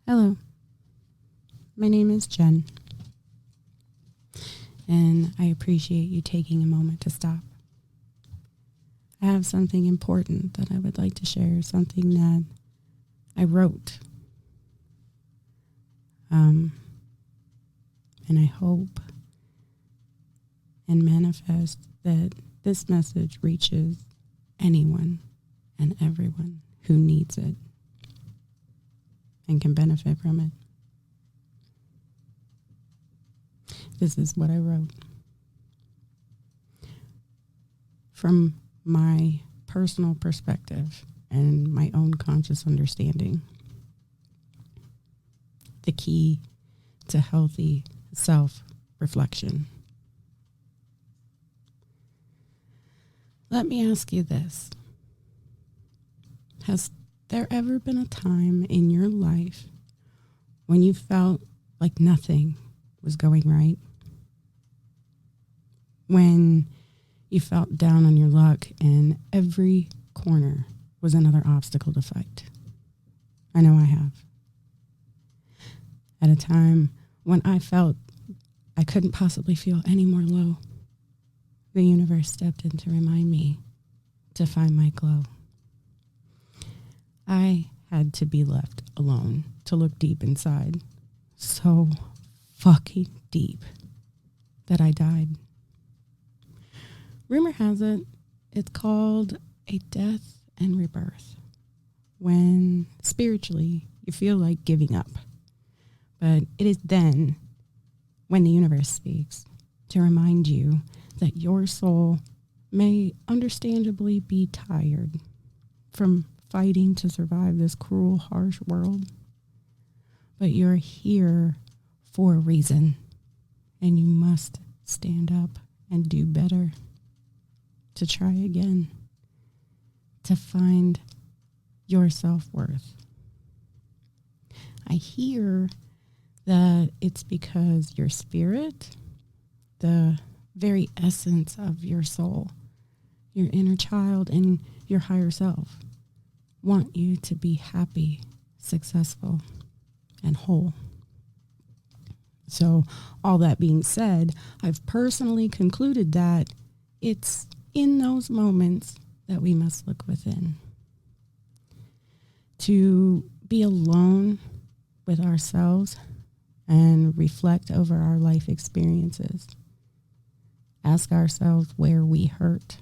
Hello, my name is Jenn, and I appreciate you taking a moment to stop. I have something important that I would like to share, something that I wrote. And I hope and manifest that this message reaches anyone and everyone who needs it and can benefit from it. This is what I wrote. From my personal perspective and my own conscious understanding, the key to healthy self-reflection. Let me ask you this. Has there ever been a time in your life when you felt like nothing was going right? When you felt down on your luck and every corner was another obstacle to fight? I know I have. At a time when I felt I couldn't possibly feel any more low, the universe stepped in to remind me to find my glow. I had to be left alone to look deep inside, so fucking deep that I died. Rumor has it, it's called a death and rebirth, when spiritually you feel like giving up. But it is then when the universe speaks to remind you that your soul may understandably be tired from fighting to survive this cruel, harsh world. But you're here for a reason, and you must stand up and do better, to try again, to find your self-worth. I hear that it's because your spirit, the very essence of your soul, your inner child and your higher self, want you to be happy, successful, and whole. So all that being said, I've personally concluded that it's in those moments that we must look within. To be alone with ourselves and reflect over our life experiences. Ask ourselves where we hurt.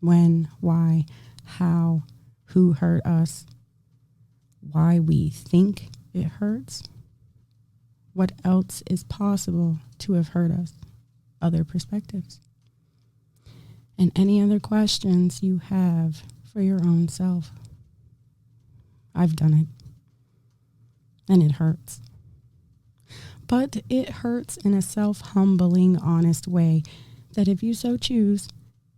When, why, how, who hurt us, why we think it hurts, what else is possible to have hurt us, other perspectives, and any other questions you have for your own self. I've done it, and it hurts. But it hurts in a self-humbling, honest way that, if you so choose,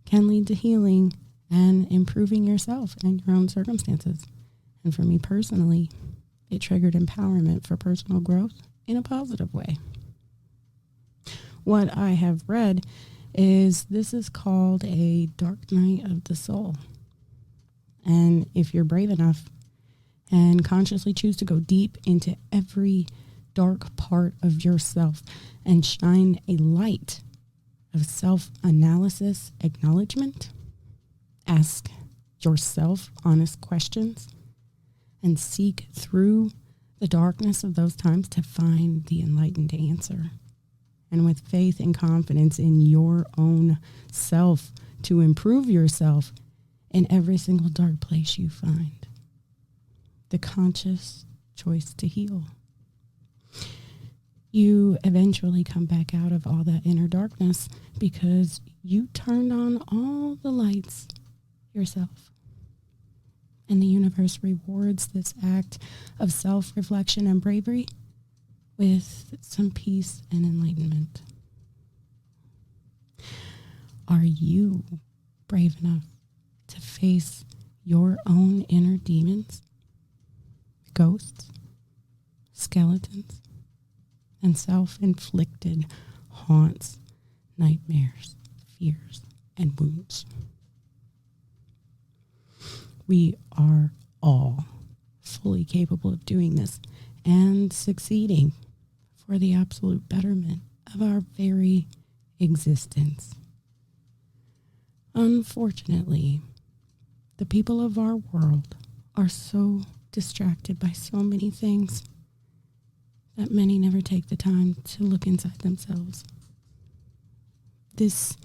can lead to healing and improving yourself and your own circumstances. And for me personally, it triggered empowerment for personal growth in a positive way. What I have read is this is called a dark night of the soul. And if you're brave enough and consciously choose to go deep into every dark part of yourself and shine a light of self-analysis, acknowledgement, ask yourself honest questions, and seek through the darkness of those times to find the enlightened answer. And with faith and confidence in your own self to improve yourself in every single dark place you find. The conscious choice to heal. You eventually come back out of all that inner darkness because you turned on all the lights yourself. And the universe rewards this act of self-reflection and bravery with some peace and enlightenment. Are you brave enough to face your own inner demons, ghosts, skeletons, and self-inflicted haunts, nightmares, fears, and wounds? We are all fully capable of doing this and succeeding for the absolute betterment of our very existence. Unfortunately, the people of our world are so distracted by so many things that many never take the time to look inside themselves. This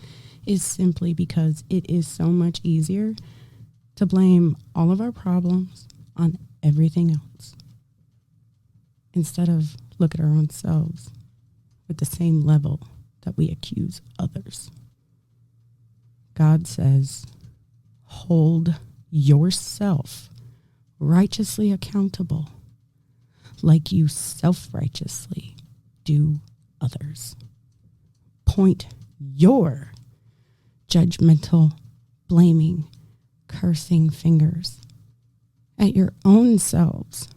is simply because it is so much easier to blame all of our problems on everything else instead of look at our own selves with the same level that we accuse others. God says, hold yourself righteously accountable like you self-righteously do others. Point your judgmental, blaming, cursing fingers at your own selves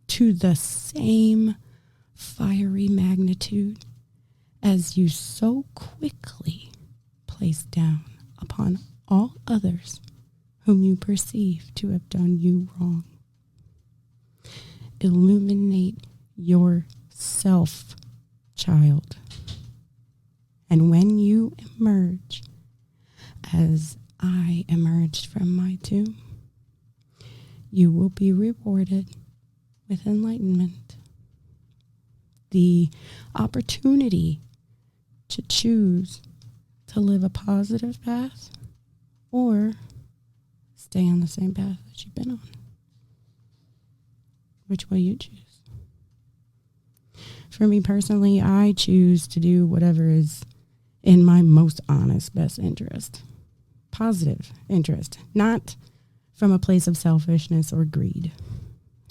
to the same fiery magnitude as you so quickly place down upon all others whom you perceive to have done you wrong. Illuminate yourself, child. And when you emerge, as I emerged from my tomb, you will be rewarded with enlightenment. The opportunity to choose to live a positive path or stay on the same path that you've been on. Which will you choose? For me personally, I choose to do whatever is in my most honest, best interest. Positive interest, not from a place of selfishness or greed.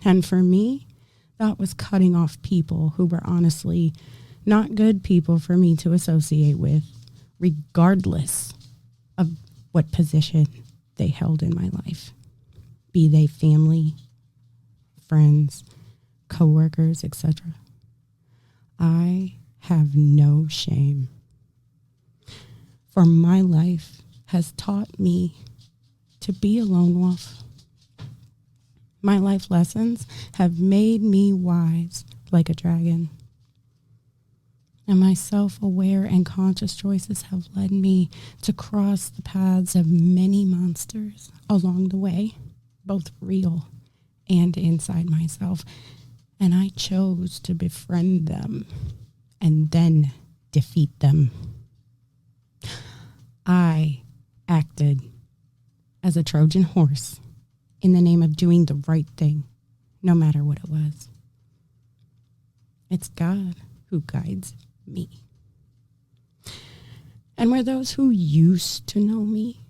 And for me, that was cutting off people who were honestly not good people for me to associate with, regardless of what position they held in my life, be they family, friends, coworkers, etc. I have no shame. For my life has taught me to be a lone wolf. My life lessons have made me wise like a dragon. And my self-aware and conscious choices have led me to cross the paths of many monsters along the way, both real and inside myself. And I chose to befriend them and then defeat them. I acted as a Trojan horse in the name of doing the right thing, no matter what it was. It's God who guides me. And where those who used to know me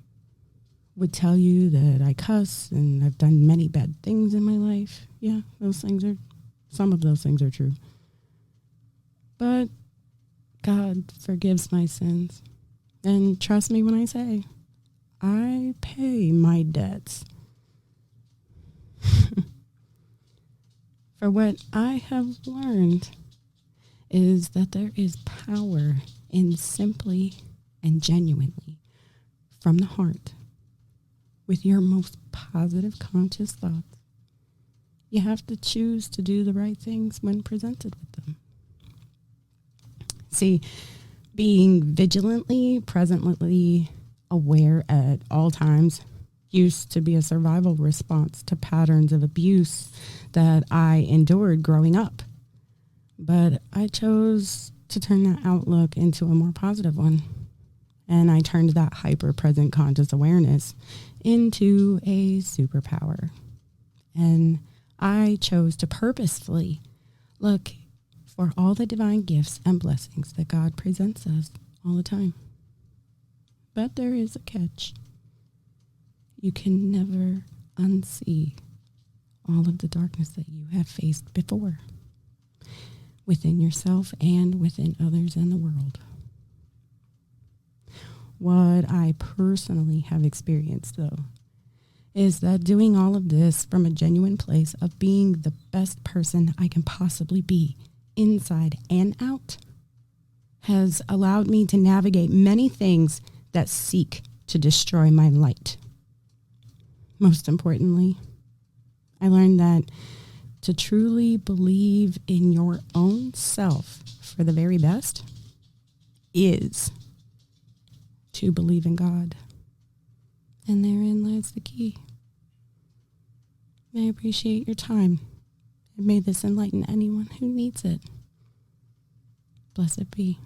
would tell you that I cuss and I've done many bad things in my life, yeah, some of those things are true. But God forgives my sins. And trust me when I say, I pay my debts. For what I have learned is that there is power in simply and genuinely, from the heart, with your most positive conscious thoughts. You have to choose to do the right things when presented with them. See, being vigilantly, presently aware at all times used to be a survival response to patterns of abuse that I endured growing up. But I chose to turn that outlook into a more positive one. And I turned that hyper-present conscious awareness into a superpower. And I chose to purposefully look for all the divine gifts and blessings that God presents us all the time. But there is a catch. You can never unsee all of the darkness that you have faced before, within yourself and within others in the world. What I personally have experienced, though, is that doing all of this from a genuine place of being the best person I can possibly be, inside and out, has allowed me to navigate many things that seek to destroy my light. Most importantly, I learned that to truly believe in your own self for the very best is to believe in God. And therein lies the key. I appreciate your time. And may this enlighten anyone who needs it. Blessed be.